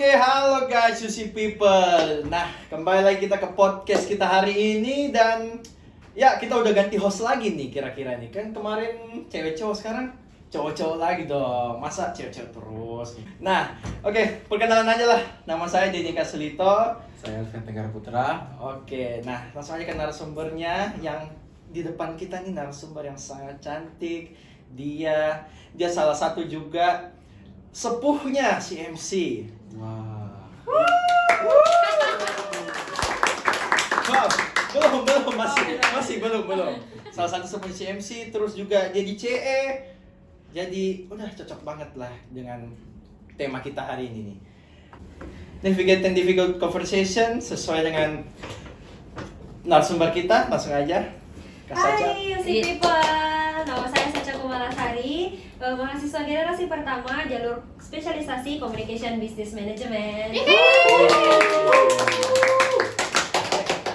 Oke, halo guys, Sushi People. Nah, kembali lagi kita ke podcast kita hari ini dan ya kita udah ganti host lagi nih kira-kira nih. Kan kemarin cewek cowok, sekarang cowok-cowok lagi dong. Masa cewek-cewek terus? Nah, oke, perkenalan aja lah. Nama saya Denny Kasulito. Saya Alvin Tenggara Putra. Oke, nah langsung aja ke narasumbernya yang di depan kita nih, narasumber yang sangat cantik. Dia salah satu juga sepuhnya si MC. Wah. Wow, belum masih belum. Salah satu sepuhnya si MC, terus juga jadi CE. Jadi udah cocok banget lah dengan tema kita hari ini nih. Navigating Difficult Conversation sesuai dengan narasumber kita, langsung aja. Kak Sacha. Hai Sushi People, nama saya Sacha Kumalasari, mahasiswa generasi pertama jalur spesialisasi Communication Business Management.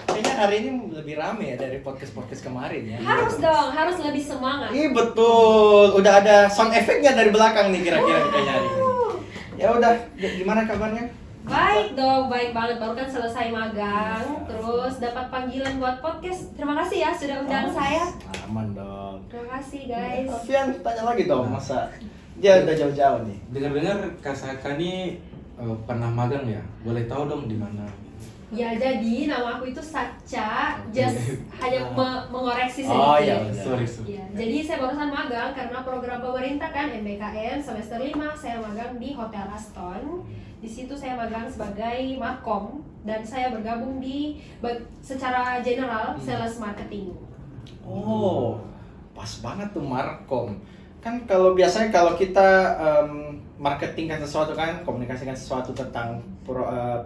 Kayaknya hari ini lebih rame ya dari podcast-podcast kemarin ya. Harus dong, harus lebih semangat. Ih betul, udah ada sound effect-nya dari belakang nih kira-kira kayaknya hari ini. Ya udah, gimana kabarnya? Baik dong, baik banget. Baru kan selesai magang, terus dapat panggilan buat podcast. Terima kasih ya sudah undang saya. Aman dong. Terima kasih guys. Alfian tanya lagi dong, masa dia udah jauh-jauh nih. Dengar-dengar Kak Saka ini pernah magang ya? Boleh tahu dong di mana? Ya jadi nama aku itu Sacha, just hanya mengoreksi sedikit. Oh iya, udah. Sorry. Ya, jadi saya barusan magang karena program pemerintah kan MBKM semester 5 saya magang di Hotel Aston. Di situ saya magang sebagai markom dan saya bergabung di secara general sales marketing. Oh, pas banget tuh markom. Kan kalau biasanya kalau kita marketingkan sesuatu kan, komunikasikan sesuatu tentang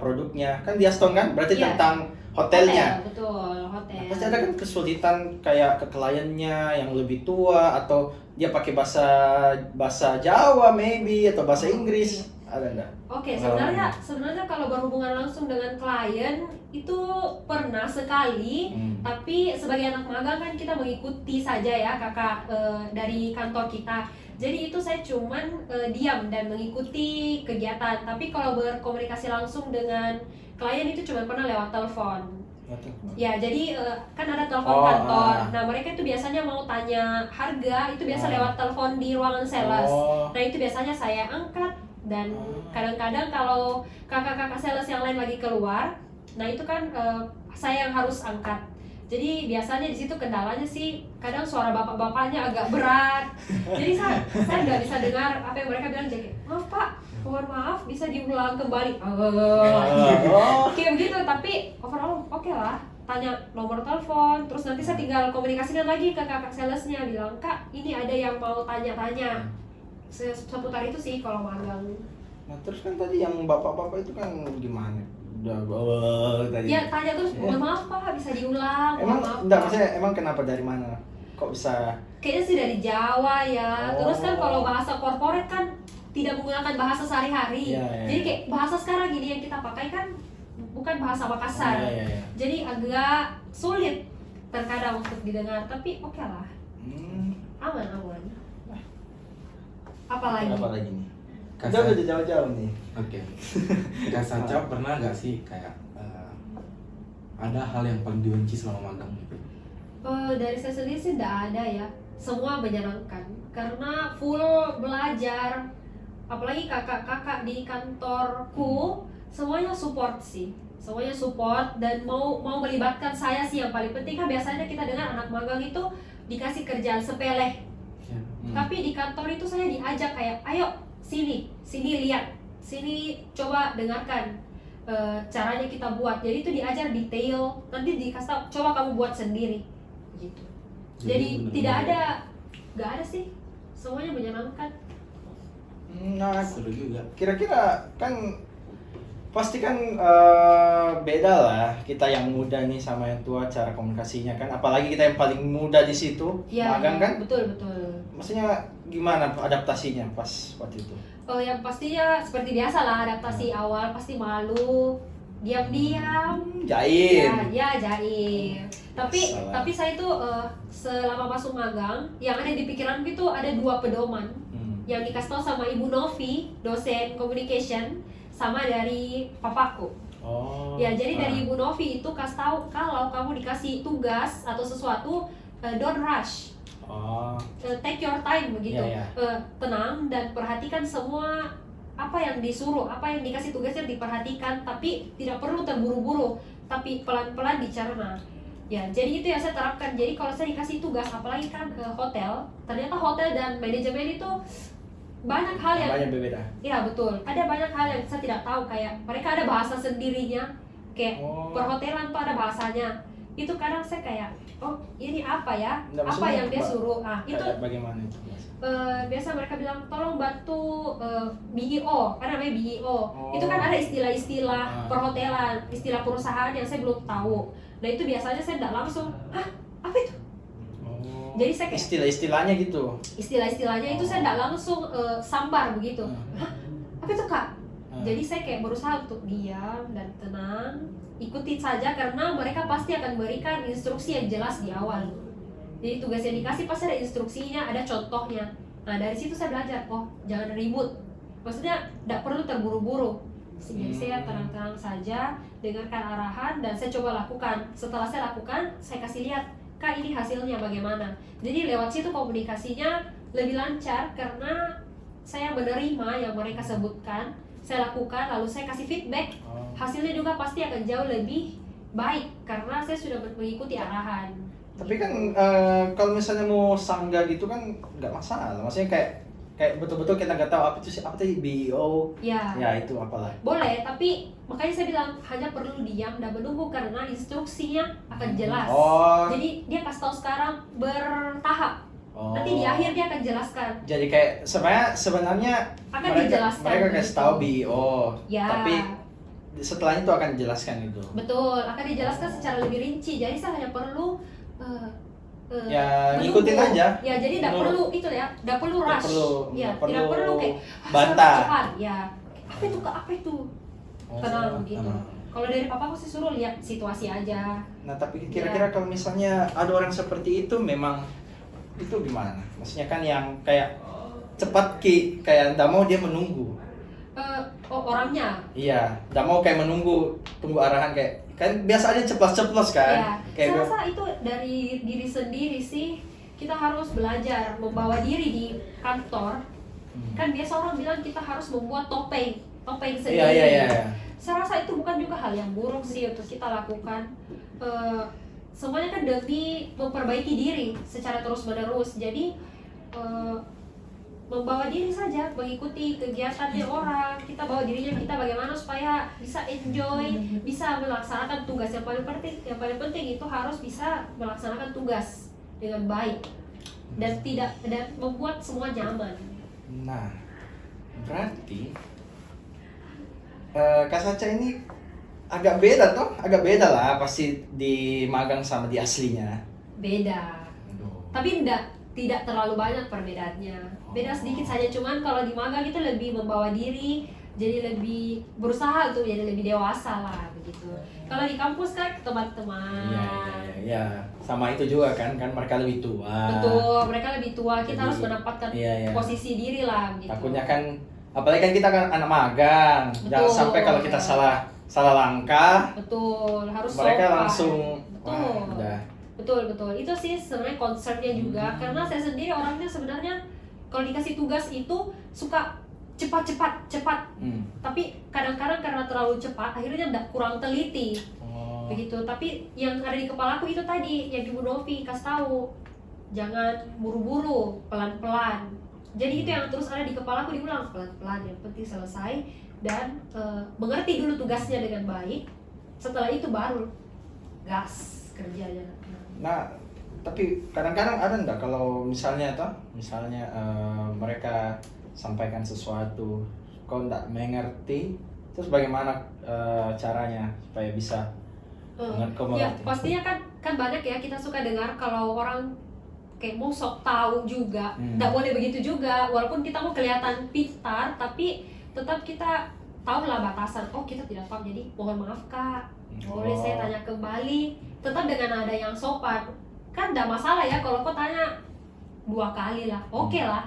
produknya, kan di Aston kan berarti Iya. tentang hotelnya. Hotel, betul, hotel. Nah, pasti ada kan kesulitan kayak ke kliennya yang lebih tua atau dia pakai bahasa Jawa maybe atau bahasa Inggris. Ada enggak? Oke, sebenarnya kalau berhubungan langsung dengan klien itu pernah sekali, tapi sebagai anak magang kan kita mengikuti saja ya kakak dari kantor kita. Jadi itu saya cuman diam dan mengikuti kegiatan. Tapi kalau berkomunikasi langsung dengan klien itu cuma pernah lewat telepon. Ya, jadi kan ada telepon kantor. Nah, mereka itu biasanya mau tanya harga, itu biasa lewat telepon di ruangan sales. Nah, itu biasanya saya angkat. Dan kadang-kadang kalau kakak-kakak sales yang lain lagi keluar, nah itu kan saya yang harus angkat. Jadi biasanya di situ kendalanya sih kadang suara bapak-bapaknya agak berat. Jadi saya nggak bisa dengar apa yang mereka bilang. Jadi maaf pak, mohon maaf bisa diulang kembali. Kayak begitu, tapi overall oke lah. Tanya nomor telepon, terus nanti saya tinggal komunikasikan lagi ke kakak salesnya, bilang kak ini ada yang mau tanya-tanya. Seputar itu sih kalau magang. Nah terus kan tadi yang bapak-bapak itu kan gimana? Udah tadi. Ya tanya terus, mohon maaf pak bisa diulang. Emang Mohon maaf, enggak, Pak." maksudnya emang kenapa dari mana? Kok bisa? Kayaknya sih dari Jawa ya. Terus kan kalau bahasa corporate kan tidak menggunakan bahasa sehari-hari. Iya. Jadi kayak bahasa sekarang gini yang kita pakai kan bukan bahasa Makassar. Iya. Jadi agak sulit terkadang untuk didengar, tapi oke lah. Aman. Apalagi nih? Kak Udah Sacha. jauh-jauh nih. Oke. Kak Sacha pernah nggak sih kayak ada hal yang paling dibenci selama magang gitu? dari saya sendiri sih tidak ada ya. Semua menyenangkan karena full belajar. Apalagi kakak-kakak di kantorku semuanya support sih. Semuanya support dan mau melibatkan saya sih yang paling penting. Kan biasanya kita dengar anak magang itu dikasih kerjaan sepele. Tapi di kantor itu saya diajak kayak, ayo sini lihat, sini coba dengarkan caranya kita buat. Jadi itu diajar detail, nanti dikasih tahu, coba kamu buat sendiri, gitu. Jadi nggak ada sih, semuanya menyenangkan. Nah, Seru juga. kira-kira kan pasti kan beda lah kita yang muda nih sama yang tua cara komunikasinya kan, apalagi kita yang paling muda di situ magang kan. Betul. Maksudnya gimana adaptasinya pas waktu itu? Oh yang pastinya seperti biasa lah, adaptasi awal pasti malu, diam-diam. Jaim. Ya jaim. Masalah. Tapi saya tuh selama masuk magang, yang ada di pikiranku itu ada 2 pedoman. Yang dikasih tahu sama Ibu Novi, dosen communication. sama dari papaku. Oh. Ya, jadi dari Ibu Novi itu kasih tahu kalau kamu dikasih tugas atau sesuatu, don't rush. Oh. Take your time begitu. Iya, Tenang dan perhatikan semua apa yang disuruh, apa yang dikasih tugasnya diperhatikan, tapi tidak perlu terburu-buru, tapi pelan-pelan dicerna. Ya, jadi itu yang saya terapkan. Jadi kalau saya dikasih tugas, apalagi kan hotel, ternyata hotel dan manajemen itu banyak hal yang Banyak berbeda. ya betul, ada banyak hal yang saya tidak tahu, kayak mereka ada bahasa sendirinya, kayak Oh. perhotelan tuh ada bahasanya. Itu kadang saya kayak, oh ini apa ya, Nggak, apa maksudnya yang dia apa? suruh, itu Kayak bagaimana itu? biasa mereka bilang tolong bantu BEO, kan namanya BEO. Oh. Itu kan ada istilah-istilah Ah. perhotelan, istilah perusahaan yang saya belum tahu. Nah itu biasanya saya tidak langsung, hah apa itu? Oh. Jadi saya kayak istilah-istilahnya gitu. istilah-istilahnya itu saya tidak langsung sambar begitu. Hah apa itu kak? Ah. Jadi saya kayak berusaha untuk diam dan tenang, ikuti saja karena mereka pasti akan berikan instruksi yang jelas di awal. Jadi tugas yang dikasih pasti ada instruksinya, ada contohnya. Nah dari situ saya belajar, oh jangan ribut. Maksudnya tidak perlu terburu-buru. Jadi saya tenang-tenang saja, dengarkan arahan dan saya coba lakukan. Setelah saya lakukan, saya kasih lihat, kak ini hasilnya bagaimana. Jadi lewat situ komunikasinya lebih lancar karena saya menerima yang mereka sebutkan, saya lakukan, lalu saya kasih feedback. Oh. Hasilnya juga pasti akan jauh lebih baik karena saya sudah mengikuti arahan. Tapi kan kalau misalnya mau sanggah gitu kan nggak masalah. Maksudnya kayak betul-betul kita nggak tahu apa tadi BEO. Ya, Ya itu apalah. boleh, tapi makanya saya bilang hanya perlu diam dan menunggu karena instruksinya akan jelas. Oh. Jadi dia kasih tahu sekarang bertahap. Oh. Nanti di akhir dia akan jelaskan. Jadi kayak sebenarnya Akan dijelaskan mereka kasih gitu. tahu BEO. Ya. Tapi setelahnya itu akan dijelaskan itu. Betul, akan dijelaskan secara lebih rinci. Jadi saya hanya perlu Ya, menunggu. ngikutin aja. Ya, jadi tidak Menurut- perlu itu ya, tidak perlu Nggak rush. perlu- Ya, nggak tidak perlu perlu kayak bantah. harus cepat. Ya, apa itu kak? Apa itu? Oh, Tenang gitu. tenang. Kalau dari papa aku sih suruh lihat situasi aja. Nah tapi kira-kira kalau misalnya ada orang seperti itu memang itu gimana? Maksudnya kan yang kayak cepat kayak nggak mau dia menunggu. Orangnya. Iya, nggak mau kayak menunggu, tunggu arahan kayak kan biasanya ceplos-ceplos kan. Ya, Kayak saya rasa itu dari diri sendiri sih. Kita harus belajar membawa diri di kantor. Kan biasa orang bilang kita harus membuat topeng sendiri. Iya. Saya rasa itu bukan juga hal yang buruk sih untuk kita lakukan. Semuanya kan demi memperbaiki diri secara terus-menerus. Jadi membawa diri saja, mengikuti kegiatannya orang. Kita bawa dirinya kita bagaimana supaya bisa enjoy, bisa melaksanakan tugas. Yang paling penting itu harus bisa melaksanakan tugas dengan baik dan membuat semua nyaman. Nah, berarti Kak Sacha ini agak beda lah pasti di magang sama di aslinya. Beda. Tapi tidak terlalu banyak perbedaannya. Beda sedikit saja, cuman kalau di magang itu lebih membawa diri, jadi lebih berusaha untuk jadi lebih dewasa lah begitu. Kalau di kampus kan teman-teman. Iya. Sama itu juga kan mereka lebih tua. Betul, mereka lebih tua, kita Jadi, harus menempatkan iya. posisi diri lah begitu. Takutnya kan apalagi kan kita kan anak magang. Jangan Betul. sampai kalau kita salah langkah, Betul, harus mereka sopan. langsung Betul. wah, udah. Betul. Itu sih sebenarnya concernnya juga, karena saya sendiri orangnya sebenarnya kalau dikasih tugas itu suka cepat. Tapi kadang-kadang karena terlalu cepat akhirnya kurang teliti. Oh. Begitu. Tapi yang ada di kepalaku itu tadi yang Ibu Novi kasih tahu, jangan buru-buru, pelan-pelan. Jadi itu yang terus ada di kepalaku, diulang pelan-pelan, yang penting selesai dan mengerti dulu tugasnya dengan baik. Setelah itu baru gas kerjanya. Nah, tapi kadang-kadang ada enggak kalau misalnya mereka sampaikan sesuatu kau enggak mengerti, terus bagaimana caranya supaya bisa kau Ya, mengerti? pastinya kan banyak ya kita suka dengar kalau orang kayak mau sok tahu juga. Nggak boleh begitu juga. Walaupun kita mau kelihatan pintar, tapi tetap kita tahu lah batasan. Oh, kita tidak paham, jadi mohon maaf kak, boleh saya tanya kembali. Tetap dengan nada yang sopan. Kan nggak masalah ya kalau kau tanya 2 kali lah, oke lah.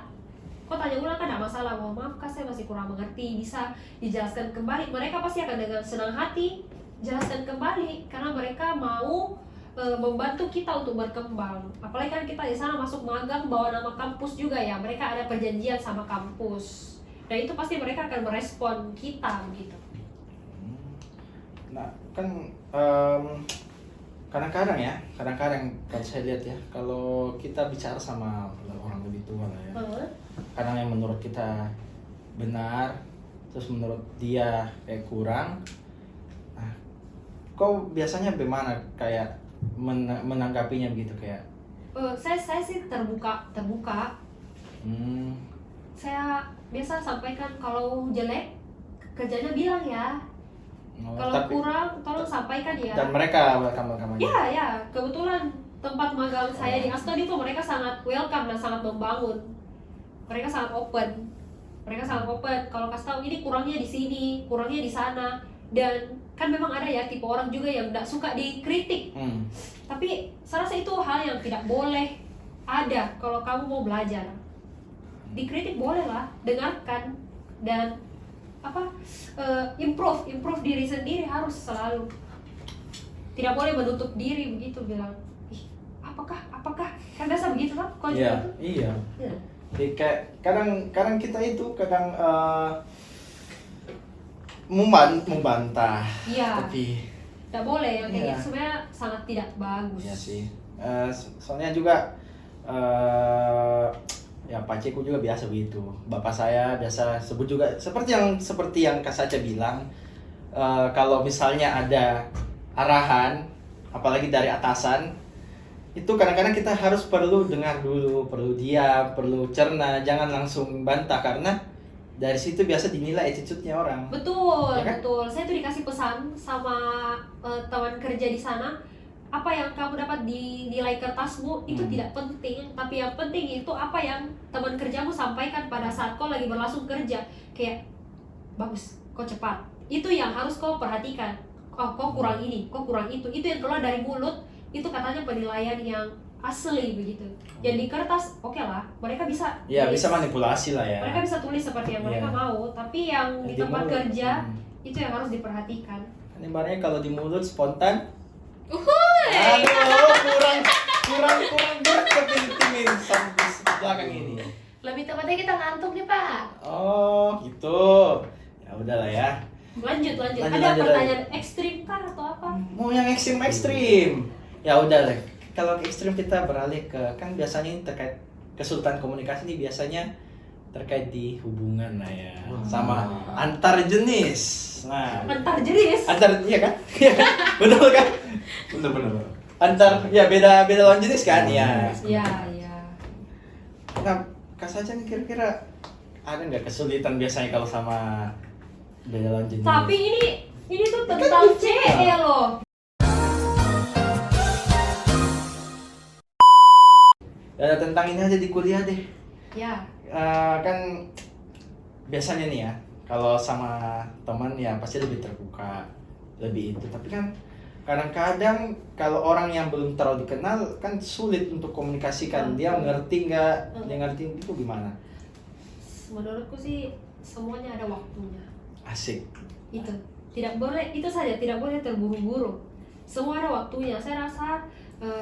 kok tanya ulang kan tidak masalah. Wah maaf kak, saya masih kurang mengerti, bisa dijelaskan kembali. Mereka pasti akan dengan senang hati jelaskan kembali, karena mereka mau membantu kita untuk berkembang. Apalagi kan kita di sana masuk magang bawa nama kampus juga ya, mereka ada perjanjian sama kampus, dan itu pasti mereka akan merespon kita begitu. Nah kan kadang-kadang kalau saya lihat ya, kalau kita bicara sama orang lebih tua lah ya, kadang yang menurut kita benar, terus menurut dia kayak kurang. Nah, kau biasanya bagaimana kayak menanggapinya begitu kayak? Saya sih terbuka. Saya biasa sampaikan kalau jelek kerjanya bilang ya. Kalau kurang tolong sampaikan ya. Dan mereka welcome aja. Ya, kebetulan tempat magang saya di Aston itu mereka sangat welcome dan sangat membangun. Mereka sangat open. Kalau kasih tahu ini kurangnya di sini, kurangnya di sana. Dan kan memang ada ya tipe orang juga yang tidak suka dikritik. Tapi saya rasa itu hal yang tidak boleh ada kalau kamu mau belajar. Dikritik boleh lah, dengarkan dan improve diri sendiri harus selalu. Tidak boleh menutup diri begitu bilang, ih apakah kan biasa begitu kan? Iya. Jadi kayak kadang kita itu membantah. Iya. Tapi tidak boleh yang kayak gitu, sebenarnya sangat tidak bagus. Iya sih. Soalnya juga ya paciku juga biasa begitu. Bapak saya biasa sebut juga seperti yang Kak Sacha bilang, kalau misalnya ada arahan apalagi dari atasan, itu kadang-kadang kita harus perlu dengar dulu, perlu diam, perlu cerna, jangan langsung bantah, karena dari situ biasa dinilai attitude-nya orang. Betul, Ya kan? betul. Saya tuh dikasih pesan sama teman kerja di sana, apa yang kamu dapat di nilai kertasmu itu tidak penting, tapi yang penting itu apa yang teman kerjamu sampaikan pada saat kau lagi berlangsung kerja. Kayak bagus, kau cepat. Itu yang harus kau perhatikan. Oh, kau kurang ini, kau kurang itu. Itu yang keluar dari mulut, itu katanya penilaian yang asli begitu. Yang di kertas oke lah, mereka bisa Ya tulis. bisa manipulasi lah ya. Mereka bisa tulis seperti yang mereka mau, tapi yang di tempat mulut, kerja itu yang harus diperhatikan. Ini ibaratnya kalau di mulut spontan. Uhuy. Aduh, kurang berkepentingan sampai belakang ini. Lebih tepatnya kita ngantuk nih Pak. Oh, gitu. Ya udahlah ya. Lanjut. Lanjut, Ada lanjut. pertanyaan ekstrim kah atau apa? Mau yang ekstrim. Ya udah lah. Kalau ekstrim kita beralih ke, kan biasanya ini terkait kesulitan komunikasi ini biasanya terkait di hubungan lah ya, sama antar jenis. Nah, Antar jenis. iya kan? Iya kan? Betul kan? Bener. Beda lawan jenis kan? Iya. Iya. Nah, Kak Sacha nih kira-kira ada nggak kesulitan biasanya kalau sama beda lawan jenis? Tapi ini tuh tentang CE loh. Ya, tentang ini aja di kuliah deh. Ya. Kan biasanya nih ya, kalau sama teman ya pasti lebih terbuka, lebih itu. Tapi kan kadang-kadang kalau orang yang belum terlalu dikenal kan sulit untuk komunikasikan. Dia ngerti nggak? Dia ngerti itu gimana? Menurutku sih semuanya ada waktunya. Asik. Itu tidak boleh, itu saja tidak boleh terburu-buru. Semua ada waktunya. Saya rasa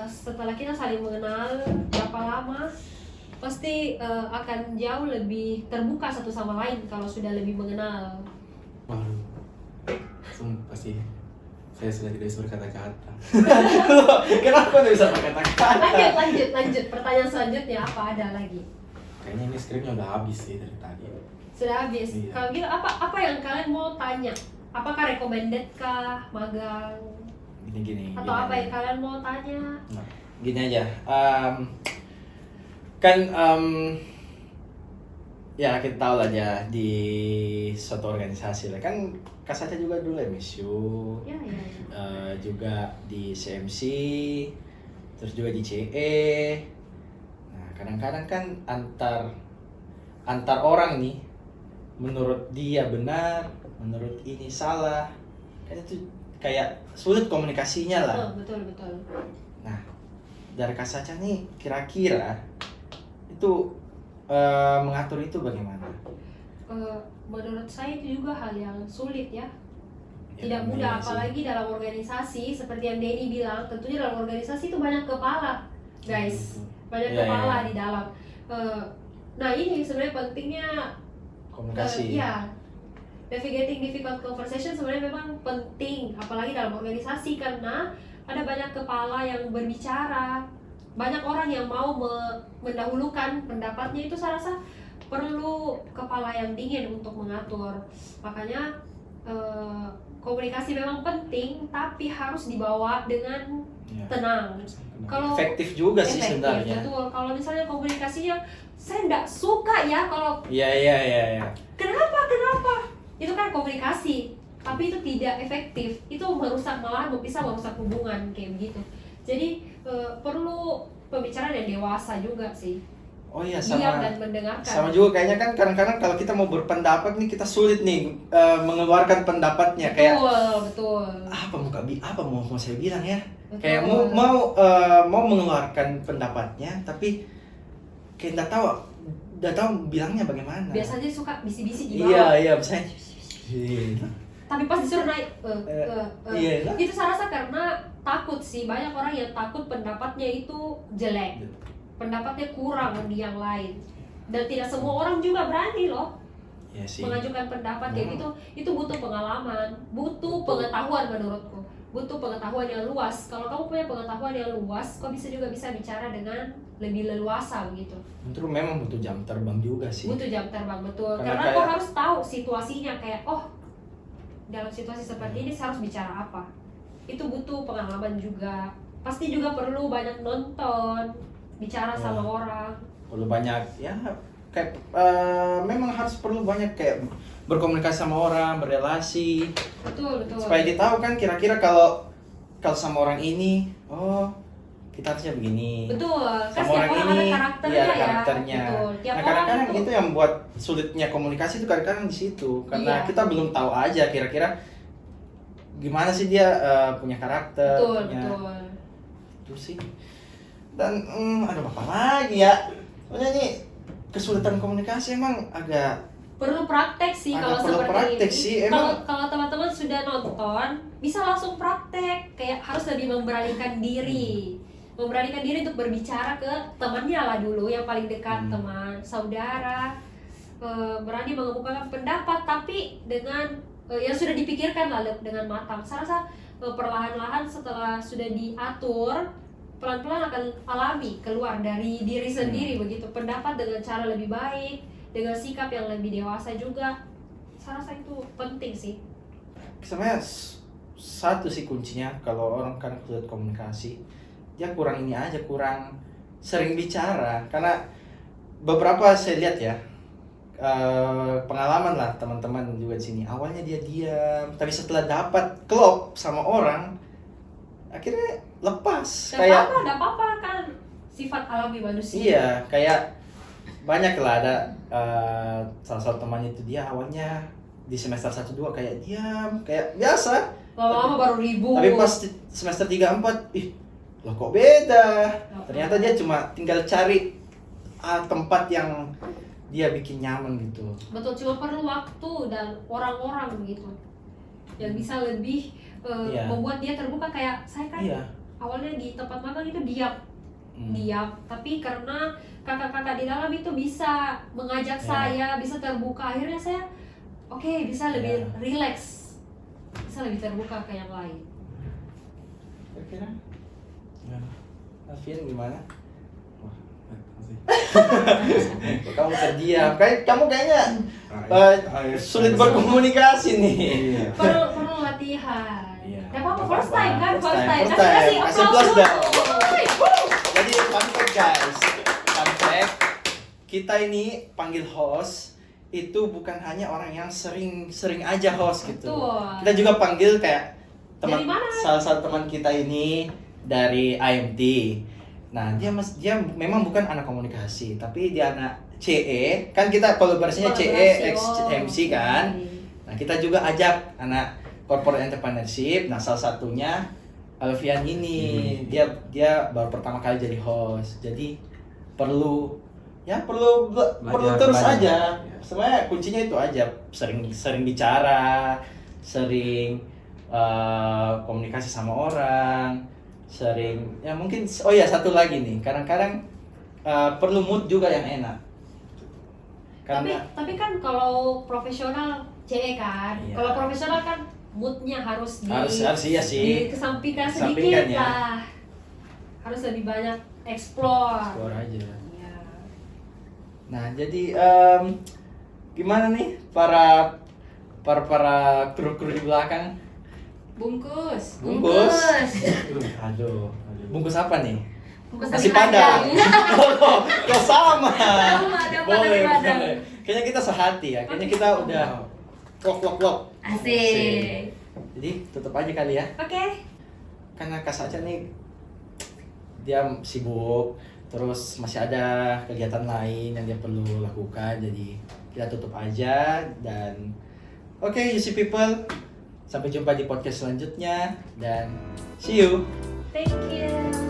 setelah kita saling mengenal berapa lama, pasti akan jauh lebih terbuka satu sama lain kalau sudah lebih mengenal. Waduh, sumpah sih, saya sudah tidak bisa berkata-kata. Kenapa nggak bisa berkata-kata? Lanjut. Pertanyaan selanjutnya apa ada lagi? Kayaknya ini skripnya udah habis sih dari tadi. Sudah habis. Iya. Kalau gitu apa yang kalian mau tanya? Apakah recommended kah magang? Gini. Atau apa yang kalian mau tanya? Gini aja. Ya kita tahu lah ya di suatu organisasi lah kan. Kak Sacha juga dulu MSU, Ya. juga di CMC, terus juga di CE. Nah kadang-kadang kan antar orang nih, menurut dia benar, menurut ini salah, kan itu kayak sulit komunikasinya lah. Betul. Nah dari Kak Sacha nih kira-kira itu mengatur itu bagaimana? Menurut saya itu juga hal yang sulit ya. Ya, Tidak mudah, iya sih. apalagi dalam organisasi seperti yang Denny bilang. Tentunya dalam organisasi itu banyak kepala, guys. Banyak Iya, kepala iya. di dalam. Nah ini sebenarnya pentingnya Komunikasi. ya, navigating difficult conversation sebenarnya memang penting, apalagi dalam organisasi karena ada banyak kepala yang berbicara, banyak orang yang mau mendahulukan pendapatnya. Itu saya rasa perlu kepala yang dingin untuk mengatur. Makanya komunikasi memang penting, tapi harus dibawa dengan Ya. tenang. Kalau Efektif juga sih efektif, sebenarnya. betul. Kalau misalnya komunikasinya saya nggak suka ya kalau Iya. kenapa itu kan komunikasi, tapi itu tidak efektif, itu merusak, malah bisa merusak hubungan kayak begitu. Jadi perlu pembicaraan yang dewasa juga sih, Oh iya, diam sama dan mendengarkan. sama juga kayaknya kan kadang-kadang kalau kita mau berpendapat nih kita sulit nih mengeluarkan pendapatnya. Kayak Betul. apa mau saya bilang ya? Betul. Kayak mau mengeluarkan pendapatnya tapi kayak nggak tahu bilangnya bagaimana. Biasanya suka bisi-bisi di bawah. Iya misalnya. Tapi pas disuruh naik Iya. itu saya rasa karena takut sih. Banyak orang yang takut pendapatnya itu jelek, pendapatnya kurang di yang lain, dan tidak semua orang juga berani loh Iya sih. mengajukan pendapat kayak gitu. Itu butuh pengalaman, butuh pengetahuan. Menurutku butuh pengetahuan yang luas. Kalau kamu punya pengetahuan yang luas, kau bisa bicara dengan lebih leluasa begitu. Terus memang butuh jam terbang juga sih. Butuh jam terbang, betul. Karena Karena kayak- kau harus tahu situasinya, kayak dalam situasi seperti ini saya harus bicara apa. Itu butuh pengalaman juga. Pasti juga perlu banyak nonton, bicara Ya. sama orang. Perlu banyak ya kayak memang harus perlu banyak kayak berkomunikasi sama orang, berrelasi Betul. supaya dia tahu kan kira-kira kalau sama orang ini kita harusnya begini. Betul. Kan Sama setiap orang orang ini ada karakternya iya, ada ya. karakternya. Betul. Tiap Nah, orang kadang-kadang itu yang buat sulitnya komunikasi itu kadang-kadang di situ karena Iya. kita belum tahu aja kira-kira gimana sih dia punya karakter. Betul. Itu sih. Dan aduh apa lagi ya? Soalnya nih kesulitan komunikasi emang agak Perlu praktek sih Ada kalau perlu seperti praktek ini. sih, emang. Kalau teman-teman sudah nonton, bisa langsung praktek. Kayak harus lebih memberanikan diri. Memberanikan diri untuk berbicara ke temannya lah dulu, yang paling dekat, teman, saudara. Berani mengemukakan pendapat, tapi dengan yang sudah dipikirkan lah dengan matang. Saya rasa perlahan-lahan setelah sudah diatur, pelan-pelan akan alami keluar dari diri sendiri begitu. Pendapat dengan cara lebih baik, dengan sikap yang lebih dewasa juga. Saya rasa itu penting sih. sebenarnya satu sih kuncinya kalau orang kan sulit komunikasi dia kurang ini aja, kurang sering bicara. Karena beberapa saya lihat ya pengalaman lah teman-teman juga di sini, awalnya dia diam tapi setelah dapat klop sama orang akhirnya lepas. Tidak apa-apa kan, sifat alami manusia. Iya, kayak banyak lah ada salah satu teman itu dia awalnya di semester 1-2 kayak diam, kayak biasa. Lama-lama baru ribut. Tapi pas semester 3-4, loh kok beda. Ternyata dia cuma tinggal cari tempat yang dia bikin nyaman gitu. Betul, cuma perlu waktu dan orang-orang begitu yang bisa lebih Iya. membuat dia terbuka. Kayak saya kan Iya. awalnya di tempat magang itu diam, tapi karena kakak-kakak di dalam itu bisa mengajak Iya. saya, bisa terbuka, akhirnya saya bisa lebih Iya. rileks, bisa lebih terbuka ke yang lain. Kira-kira Alfian gimana? Wah, makasih. Kamu terdiam, kamu kayaknya sulit Iya. berkomunikasi nih. Iya. Perlu latihan. Iya. Gak apa-apa, Gak first apa-apa. time kan, First first time, time. first time. Kasih Kasih applause applause dulu. dong. Jadi fun fact guys, fun fact, kita ini panggil host itu bukan hanya orang yang sering aja host gitu. Betul. Kita juga panggil kayak Dari mana? salah satu teman kita ini dari IMT. Nah dia memang bukan anak komunikasi, tapi dia anak CE. Kan kita kolaborasinya CE X MC kan. Nah kita juga ajak anak corporate entrepreneurship. Nah salah satunya Alfian ini dia baru pertama kali jadi host. Jadi perlu ya perlu terus belajar. aja. Ya. Sebenarnya kuncinya itu aja, sering bicara, sering komunikasi sama orang, sering ya mungkin satu lagi nih, kadang-kadang perlu mood juga yang enak. Tapi kan kalau profesional CE kan, Iya. kalau profesional kan moodnya harus harus iya sih. dikesampingkan sedikit Kesampingkan ya. lah. Harus lebih banyak explore. Explore aja. Iya. Nah, jadi gimana nih para kru-kru di belakang? Bungkus. Bungkus. Aduh. Bungkus apa nih? Bungkus Nasi nasi Padang. Padang. Kok sama? Ada apa nasi Padang? Kayaknya kita sehati ya. Kayaknya kita udah wok. Asik. Jadi tutup aja kali ya. Oke. Karena Kak Saca nih dia sibuk, terus masih ada kegiatan lain yang dia perlu lakukan, jadi kita tutup aja. Dan oke, you see people, sampai jumpa di podcast selanjutnya dan see you. Thank you.